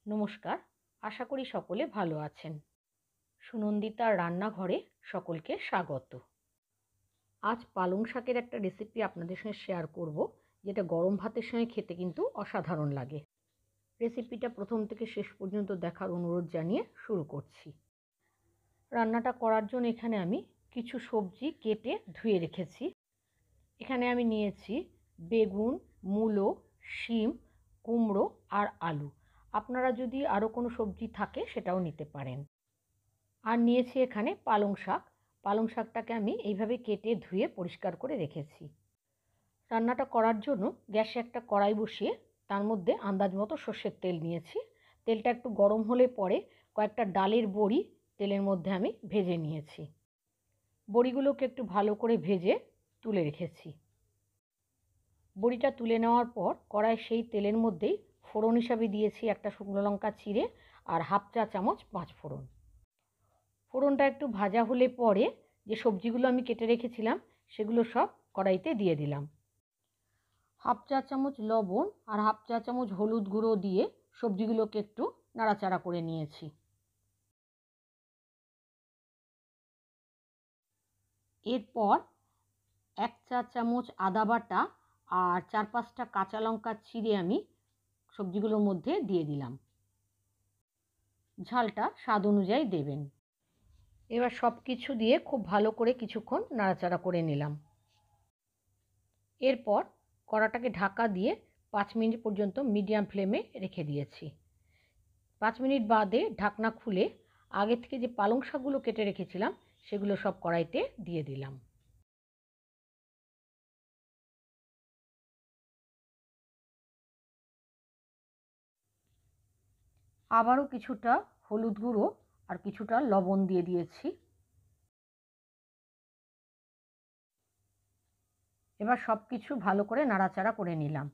নমস্কার, আশা করি সকলে ভালো আছেন। সুনন্দিতার রান্নাঘরে সকলকে স্বাগত। আজ পালং শাকের একটা রেসিপি আপনাদের সঙ্গে শেয়ার করব, যেটা গরম ভাতের সঙ্গে খেতে কিন্তু অসাধারণ লাগে। রেসিপিটা প্রথম থেকে শেষ পর্যন্ত দেখার অনুরোধ জানিয়ে শুরু করছি। রান্নাটা করার জন্য এখানে আমি কিছু সবজি কেটে ধুয়ে রেখেছি। এখানে আমি নিয়েছি বেগুন, মূলো, শিম, কুমড়ো আর আলু। আপনারা যদি আরও কোনো সবজি থাকে সেটাও নিতে পারেন। আর নিয়েছি এখানে পালং শাক। পালং শাকটাকে আমি এইভাবে কেটে ধুয়ে পরিষ্কার করে রেখেছি। রান্নাটা করার জন্য গ্যাসে একটা কড়াই বসিয়ে তার মধ্যে আন্দাজ মতো সর্ষের তেল নিয়েছি। তেলটা একটু গরম হলে পরে কয়েকটা ডালের বড়ি তেলের মধ্যে আমি ভেজে নিয়েছি। বড়িগুলোকে একটু ভালো করে ভেজে তুলে রেখেছি। বড়িটা তুলে নেওয়ার পর কড়াই সেই তেলের মধ্যেই ফোড়ন হিসাবে দিয়েছি একটা শুকনো লঙ্কা চিড়ে আর হাফ চা চামচ পাঁচফোড়ন। ফোড়নটা একটু ভাজা হলে পরে যে সবজিগুলো আমি কেটে রেখেছিলাম সেগুলো সব কড়াইতে দিয়ে দিলাম। হাফ চা চামচ লবণ আর হাফ চা চামচ হলুদ গুঁড়ো দিয়ে সবজিগুলোকে একটু নাড়াচাড়া করে নিয়েছি। এরপর এক চা চামচ আদা বাটা আর 4-5টা কাঁচা লঙ্কা চিড়ে আমি সবজিগুলোর মধ্যে দিয়ে দিলাম। ঝালটা স্বাদ অনুযায়ী দেবেন। এবার সব কিছু দিয়ে খুব ভালো করে কিছুক্ষণ নাড়াচাড়া করে নিলাম। এরপর কড়াটাকে ঢাকা দিয়ে 5 মিনিট পর্যন্ত মিডিয়াম ফ্লেমে রেখে দিয়েছি। 5 মিনিট বাদে ঢাকনা খুলে আগে থেকে যে পালং শাকগুলো কেটে রেখেছিলাম সেগুলো সব কড়াইতে দিয়ে দিলাম। আবারও কিছুটা হলুদ গুঁড়ো আর কিছুটা লবণ দিয়ে দিয়েছি। এবার সব কিছু ভালো করে নাড়াচাড়া করে নিলাম।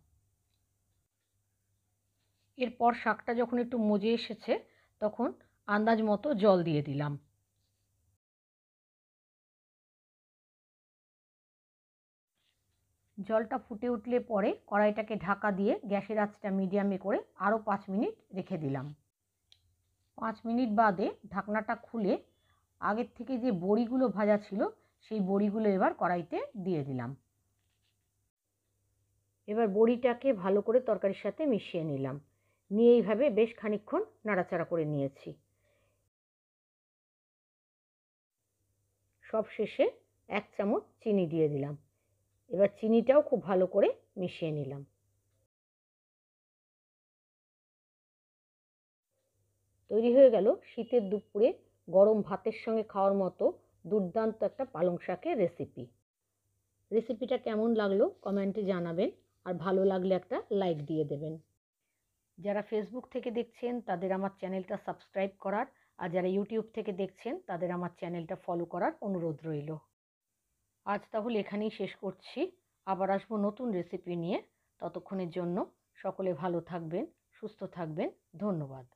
এরপর শাকটা যখন একটু মজে এসেছে তখন আন্দাজ মতো জল দিয়ে দিলাম। জলটা ফুটে উঠলে পরে কড়াইটাকে ঢাকা দিয়ে গ্যাসের আঁচটা মিডিয়ামে করে আরও 5 মিনিট রেখে দিলাম। 5 মিনিট বাদে ঢাকনাটা খুলে আগের থেকে যে বড়িগুলো ভাজা ছিল সেই বড়িগুলো এবার কড়াইতে দিয়ে দিলাম। এবার বড়িটাকে ভালো করে তরকারির সাথে মিশিয়ে নিলাম। নিয়ে এইভাবে বেশ খানিকক্ষণ নাড়াচাড়া করে নিয়েছি। সব শেষে 1 চামচ চিনি দিয়ে দিলাম। এবার চিনিটাও খুব ভালো করে মিশিয়ে নিলাম। তৈরি হয়ে গেল শীতের দুপুরে গরম ভাতের সঙ্গে খাওয়ার মতো দুর্দান্ত একটা পালং শাকের রেসিপি। রেসিপিটা কেমন লাগলো কমেন্টে জানাবেন, আর ভালো লাগলে একটা লাইক দিয়ে দেবেন। যারা ফেসবুক থেকে দেখছেন তাদের আমার চ্যানেলটা সাবস্ক্রাইব করার, আর যারা ইউটিউব থেকে দেখছেন তাদের আমার চ্যানেলটা ফলো করার অনুরোধ রইল। আজ তাহলে এখানেই শেষ করছি। আবার আসবো নতুন রেসিপি নিয়ে। ততক্ষণের জন্য সকলে ভালো থাকবেন, সুস্থ থাকবেন। ধন্যবাদ।